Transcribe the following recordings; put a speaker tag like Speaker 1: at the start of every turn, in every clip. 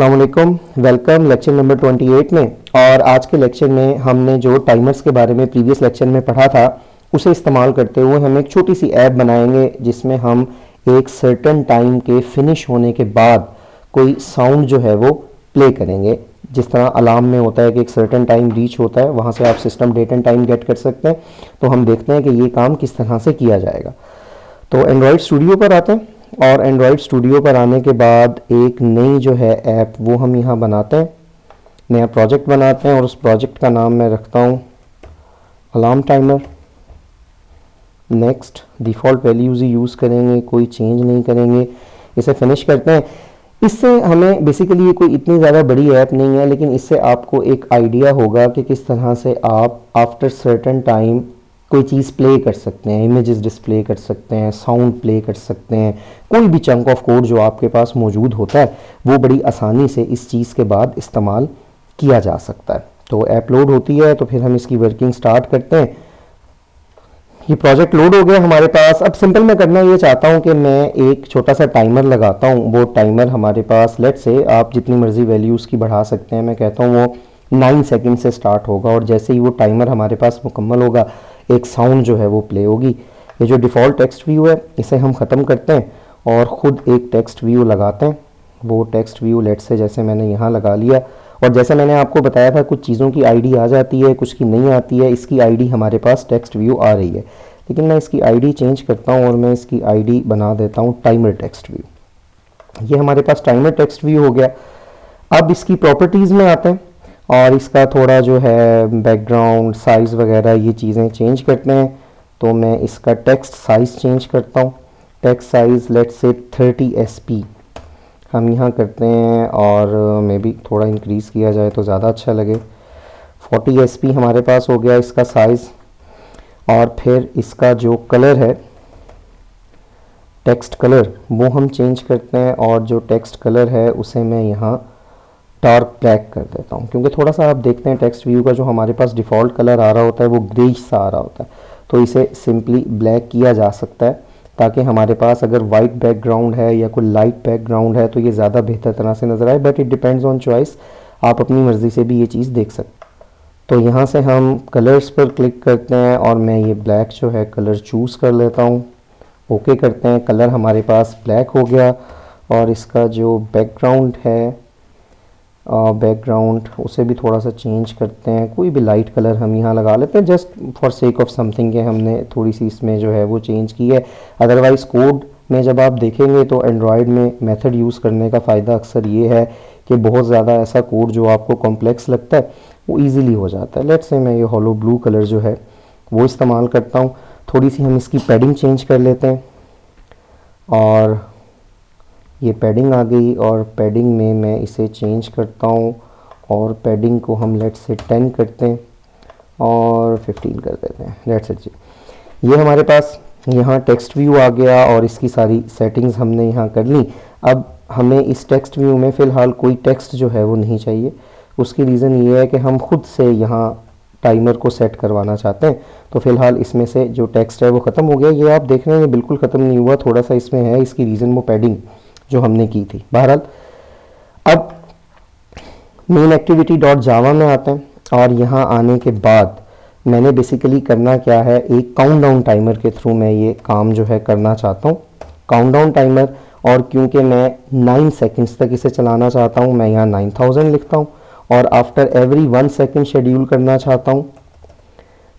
Speaker 1: अस्सलामुअलैकुम, welcome lecture number 28 में। और आज के लेक्चर में हमने जो टाइमर्स के बारे में प्रीवियस लेक्चर में पढ़ा था उसे इस्तेमाल करते हुए हम एक छोटी सी ऐप बनाएंगे जिसमें हम एक सर्टेन टाइम के फिनिश होने के बाद कोई साउंड जो है वो प्ले करेंगे। जिस तरह अलार्म में होता है कि एक सर्टेन टाइम रीच होता है, वहाँ से आप system date and time get कर सकते हैं। तो हम देखते हैं कि ये काम किस तरह से किया जाएगा। तो एंड्रॉयड स्टूडियो पर आते हैं और एंड्रॉयड स्टूडियो पर आने के बाद एक नई जो है ऐप वो हम यहाँ बनाते हैं, नया प्रोजेक्ट बनाते हैं और उस प्रोजेक्ट का नाम मैं रखता हूँ alarm timer. Next, default values ही यूज़ करेंगे, कोई चेंज नहीं करेंगे। इसे फिनिश करते हैं। इससे हमें बेसिकली ये कोई इतनी ज़्यादा बड़ी ऐप नहीं है, लेकिन इससे आपको एक आइडिया होगा कि किस तरह से आप आफ्टर सर्टेन टाइम कोई चीज़ प्ले कर सकते हैं, इमेजेस डिस्प्ले कर सकते हैं, साउंड प्ले कर सकते हैं। कोई भी चंक ऑफ कोड जो आपके पास मौजूद होता है वो बड़ी आसानी से इस चीज़ के बाद इस्तेमाल किया जा सकता है। तो ऐप लोड होती है तो फिर हम इसकी वर्किंग स्टार्ट करते हैं। ये प्रोजेक्ट लोड हो गया हमारे पास। अब सिंपल मैं करना ये चाहता हूँ कि मैं एक छोटा सा टाइमर लगाता हूँ। वो टाइमर हमारे पास लेट से आप जितनी मर्जी वैल्यू उसकी बढ़ा सकते हैं। मैं कहता हूँ वो 9 सेकंड से स्टार्ट होगा और जैसे ही वो टाइमर हमारे पास मुकम्मल होगा एक साउंड जो है वो प्ले होगी। ये जो डिफ़ॉल्ट टेक्स्ट व्यू है इसे हम ख़त्म करते हैं और ख़ुद एक टेक्स्ट व्यू लगाते हैं। वो टेक्स्ट व्यू लेट से जैसे मैंने यहाँ लगा लिया और जैसे मैंने आपको बताया था कुछ चीज़ों की आईडी आ जाती है, कुछ की नहीं आती है। इसकी आईडी हमारे पास टेक्स्ट व्यू आ रही है, लेकिन मैं इसकी आईडी चेंज करता हूँ और मैं इसकी आईडी बना देता हूँ टाइमर टेक्स्ट व्यू। ये हमारे पास टाइमर टेक्स्ट व्यू हो गया। अब इसकी प्रॉपर्टीज़ में आते हैं और इसका थोड़ा जो है बैकग्राउंड साइज़ वगैरह ये चीज़ें चेंज करते हैं। तो मैं इसका टेक्स्ट साइज़ चेंज करता हूँ। टेक्स्ट साइज़ लेट से 30 SP हम यहाँ करते हैं और मे बी थोड़ा इंक्रीज़ किया जाए तो ज़्यादा अच्छा लगे। 40 SP हमारे पास हो गया इसका साइज़। और फिर इसका जो कलर है टेक्स्ट कलर वो हम चेंज करते हैं और जो टेक्स्ट कलर है उसे मैं यहाँ डार्क ब्लैक कर देता हूँ, क्योंकि थोड़ा सा आप देखते हैं टेक्स्ट व्यू का जो हमारे पास डिफ़ॉल्ट कलर आ रहा होता है वो ग्रेइश सा आ रहा होता है। तो इसे सिंपली ब्लैक किया जा सकता है ताकि हमारे पास अगर वाइट बैकग्राउंड है या कोई लाइट बैकग्राउंड है तो ये ज़्यादा बेहतर तरह से नज़र आए। But it depends on choice, आप अपनी मर्ज़ी से भी ये चीज़ देख सकते हैं। तो यहाँ से हम कलर्स पर क्लिक करते हैं और मैं ये ब्लैक जो है कलर चूज़ कर लेता हूँ। ओके करते हैं, कलर हमारे पास ब्लैक हो गया। और इसका जो बैकग्राउंड है बैकग्राउंड उसे भी थोड़ा सा चेंज करते हैं। कोई भी लाइट कलर हम यहाँ लगा लेते हैं just for sake of something के हमने थोड़ी सी इसमें जो है वो चेंज की है। अदरवाइज़ कोड में जब आप देखेंगे तो एंड्रॉयड में मेथड यूज़ करने का फ़ायदा अक्सर ये है कि बहुत ज़्यादा ऐसा कोड जो आपको कॉम्प्लेक्स लगता है वो ईज़िली हो जाता है। लेट्स से मैं ये हॉलो ब्लू कलर जो है वो इस्तेमाल करता हूँ। थोड़ी सी हम इसकी पैडिंग चेंज कर लेते हैं और ये पैडिंग आ गई और पैडिंग में मैं इसे चेंज करता हूँ और पैडिंग को हम लेट से 10 करते हैं और 15 कर देते हैं। लेट्स जी, ये हमारे पास यहाँ टेक्स्ट व्यू आ गया और इसकी सारी सेटिंग्स हमने यहाँ कर ली। अब हमें इस टेक्स्ट व्यू में फ़िलहाल कोई टेक्स्ट जो है वो नहीं चाहिए। उसकी रीज़न ये है कि हम खुद से यहाँ टाइमर को सेट करवाना चाहते हैं। तो फ़िलहाल इसमें से जो टेक्स्ट है वो ख़त्म हो गया। ये आप देख रहे हैं बिल्कुल ख़त्म नहीं हुआ, थोड़ा सा इसमें है। इसकी रीज़न वो पैडिंग जो हमने की थी। बहरहाल अब मेन एक्टिविटी डॉट जावा में आते हैं और यहाँ आने के बाद मैंने बेसिकली करना क्या है, एक काउंटडाउन टाइमर के थ्रू मैं ये काम जो है करना चाहता हूँ। काउंटडाउन टाइमर, और क्योंकि मैं 9 सेकंड्स तक इसे चलाना चाहता हूँ मैं यहाँ 9000 लिखता हूँ और आफ्टर एवरी 1 सेकंड शेड्यूल करना चाहता हूँ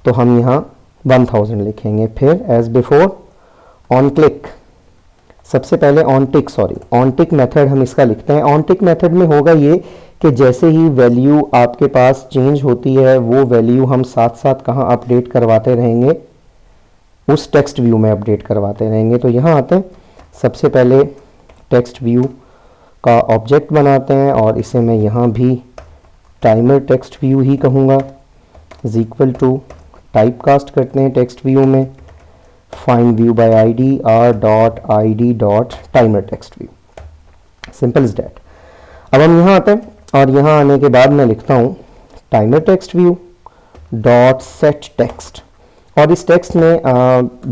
Speaker 1: तो हम यहाँ 1000 लिखेंगे। फिर एज बिफोर ऑन क्लिक, सबसे पहले ऑन टिक मेथड हम इसका लिखते हैं। ऑन टिक मेथड में होगा ये कि जैसे ही वैल्यू आपके पास चेंज होती है वो वैल्यू हम साथ साथ कहाँ अपडेट करवाते रहेंगे, उस टेक्स्ट व्यू में अपडेट करवाते रहेंगे। तो यहाँ आते हैं, सबसे पहले टेक्स्ट व्यू का ऑब्जेक्ट बनाते हैं और इसे मैं यहाँ भी टाइमर टेक्स्ट व्यू ही कहूँगा। Is equal to type cast करते हैं टेक्स्ट व्यू में find view by ID r.id.timer text view. Simple is that. अब हम यहाँ आते हैं और यहाँ आने के बाद मैं लिखता हूँ timer text view dot set text और इस टेक्स्ट में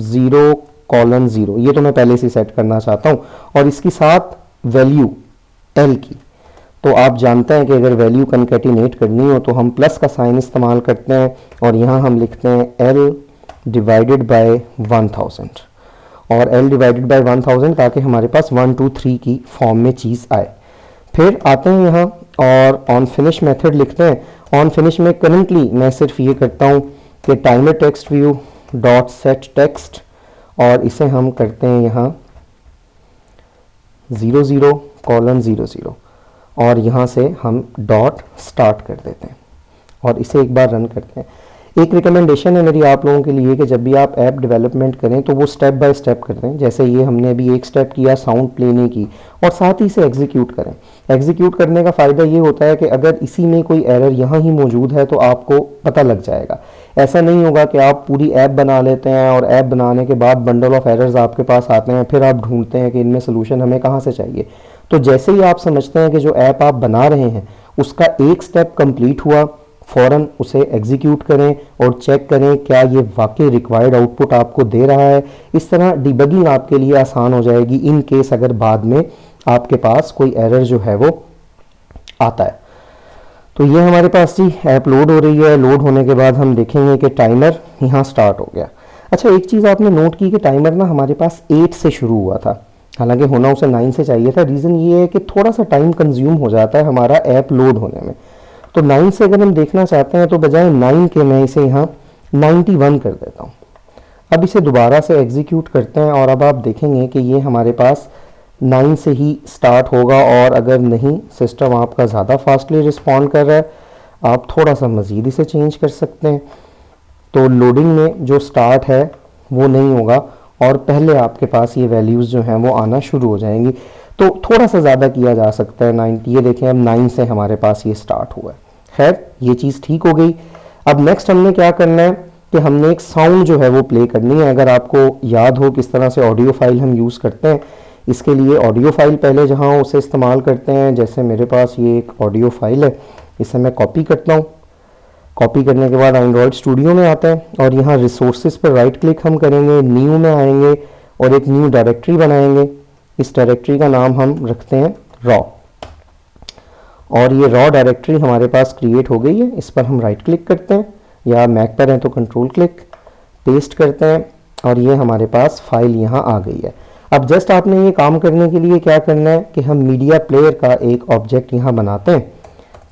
Speaker 1: 0:0 ये तो मैं पहले से सेट करना चाहता हूँ और इसकी साथ वैल्यू एल की। तो आप जानते हैं कि अगर वैल्यू कंकैटिनेट करनी हो तो हम प्लस का साइन इस्तेमाल करते हैं और यहाँ हम लिखते हैं L डिवाइडेड बाय 1000 और L डिवाइडेड बाय 1000 ताकि हमारे पास 1 2 3 की फॉर्म में चीज़ आए। फिर आते हैं यहाँ और ऑन फिनिश मेथड लिखते हैं। ऑन फिनिश में करंटली मैं सिर्फ ये करता हूँ कि timer text view dot set text और इसे हम करते हैं यहाँ 00:00 और यहाँ से हम डॉट स्टार्ट कर देते हैं और इसे एक बार रन करते हैं। एक रिकमेंडेशन है मेरी आप लोगों के लिए कि जब भी आप ऐप डेवलपमेंट करें तो वो स्टेप बाय स्टेप करते हैं। जैसे ये हमने अभी एक स्टेप किया साउंड प्ले नहीं की और साथ ही इसे एग्जीक्यूट करें। एग्जीक्यूट करने का फ़ायदा ये होता है कि अगर इसी में कोई एरर यहाँ ही मौजूद है तो आपको पता लग जाएगा। ऐसा नहीं होगा कि आप पूरी ऐप बना लेते हैं और ऐप बनाने के बाद बंडल ऑफ एरर्स आपके पास आते हैं, फिर आप ढूंढते हैं कि इनमें सोल्यूशन हमें कहाँ से चाहिए। तो जैसे ही आप समझते हैं कि जो ऐप आप बना रहे हैं उसका एक स्टेप कंप्लीट हुआ, फ़ौरन उसे एग्जीक्यूट करें और चेक करें क्या ये वाकई रिक्वायर्ड आउटपुट आपको दे रहा है। इस तरह डिबगिंग आपके लिए आसान हो जाएगी इन केस अगर बाद में आपके पास कोई एरर जो है वो आता है। तो ये हमारे पास जी ऐप लोड हो रही है। लोड होने के बाद हम देखेंगे कि टाइमर यहाँ स्टार्ट हो गया। अच्छा, एक चीज़ आपने नोट की कि टाइमर ना हमारे पास 8 से शुरू हुआ था, हालांकि होना उसे 9 से चाहिए था। रीज़न ये है कि थोड़ा सा टाइम कंज्यूम हो जाता है हमारा ऐप लोड होने में। तो 9 से अगर हम देखना चाहते हैं तो बजाय 9 के मैं इसे यहाँ 91 कर देता हूँ। अब इसे दोबारा से एग्जीक्यूट करते हैं और अब आप देखेंगे कि ये हमारे पास 9 से ही स्टार्ट होगा और अगर नहीं सिस्टम आपका ज़्यादा फास्टली रिस्पॉन्ड कर रहा है आप थोड़ा सा मज़ीद इसे चेंज कर सकते हैं। तो लोडिंग में जो स्टार्ट है वो नहीं होगा और पहले आपके पास ये वैल्यूज़ जो हैं वो आना शुरू हो जाएंगी। तो थोड़ा सा ज़्यादा किया जा सकता है 90। ये देखें अब 9 से हमारे पास ये स्टार्ट हुआ है। खैर ये चीज़ ठीक हो गई। अब नेक्स्ट हमने क्या करना है कि हमने एक साउंड जो है वो प्ले करनी है। अगर आपको याद हो किस तरह से ऑडियो फाइल हम यूज़ करते हैं, इसके लिए ऑडियो फाइल पहले जहाँ उसे इस्तेमाल करते हैं। जैसे मेरे पास ये एक ऑडियो फाइल है, इसे मैं कॉपी करता हूँ। कॉपी करने के बाद एंड्रॉयड स्टूडियो में आता है और यहाँ रिसोर्सेज पर राइट क्लिक हम करेंगे, न्यू में आएंगे और एक न्यू डायरेक्टरी बनाएंगे। इस डायरेक्टरी का नाम हम रखते हैं रॉ और ये रॉ डायरेक्टरी हमारे पास क्रिएट हो गई है। इस पर हम राइट क्लिक करते हैं या मैक पर हैं तो कंट्रोल क्लिक, पेस्ट करते हैं और ये हमारे पास फाइल यहाँ आ गई है। अब जस्ट आपने ये काम करने के लिए क्या करना है कि हम मीडिया प्लेयर का एक ऑब्जेक्ट यहाँ बनाते हैं।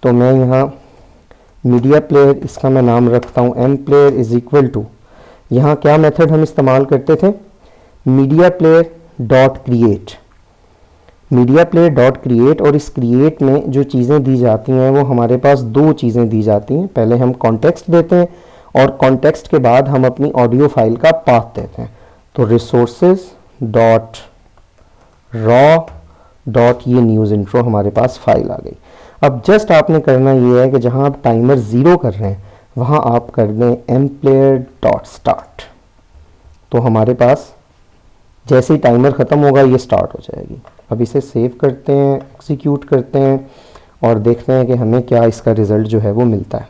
Speaker 1: तो मैं यहाँ मीडिया प्लेयर, इसका मैं नाम रखता हूँ M player is equal to, यहाँ क्या मेथड हम इस्तेमाल करते थे, media player dot create. Media player dot create और इस क्रिएट में जो चीज़ें दी जाती हैं वो हमारे पास दो चीज़ें दी जाती हैं। पहले हम कॉन्टेक्स्ट देते हैं और कॉन्टेक्स्ट के बाद हम अपनी ऑडियो फाइल का पाथ देते हैं। तो रिसोर्सेज डॉट रॉ डॉट ये न्यूज़ इंट्रो हमारे पास फाइल आ गई। अब जस्ट आपने करना ये है कि जहाँ आप टाइमर 0 कर रहे हैं वहाँ आप कर दें एम प्लेयर डॉट स्टार्ट। तो हमारे पास जैसे ही टाइमर ख़त्म होगा ये स्टार्ट हो जाएगी। अब इसे सेव करते हैं, एग्जीक्यूट करते हैं और देखते हैं कि हमें क्या इसका रिज़ल्ट जो है वो मिलता है।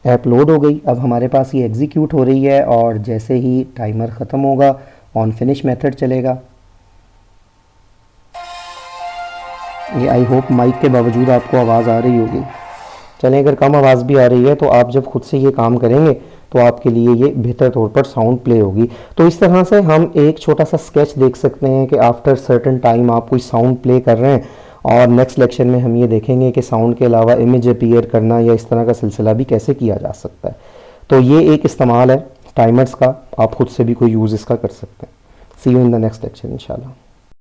Speaker 1: ऐप लोड हो गई। अब हमारे पास ये एग्जीक्यूट हो रही है और जैसे ही टाइमर ख़त्म होगा ऑन फिनिश मेथड चलेगा। ये आई होप माइक के बावजूद आपको आवाज़ आ रही होगी। चलें, अगर कम आवाज़ भी आ रही है तो आप जब खुद से ये काम करेंगे तो आपके लिए ये बेहतर तौर पर साउंड प्ले होगी। तो इस तरह से हम एक छोटा सा स्केच देख सकते हैं कि आफ्टर सर्टेन टाइम आप कोई साउंड प्ले कर रहे हैं और नेक्स्ट लेक्चर में हम ये देखेंगे कि साउंड के अलावा इमेज अपीयर करना या इस तरह का सिलसिला भी कैसे किया जा सकता है। तो ये एक इस्तेमाल है टाइमर्स का, आप खुद से भी कोई यूज़ इसका कर सकते हैं। See you in the next lecture इंशाल्लाह।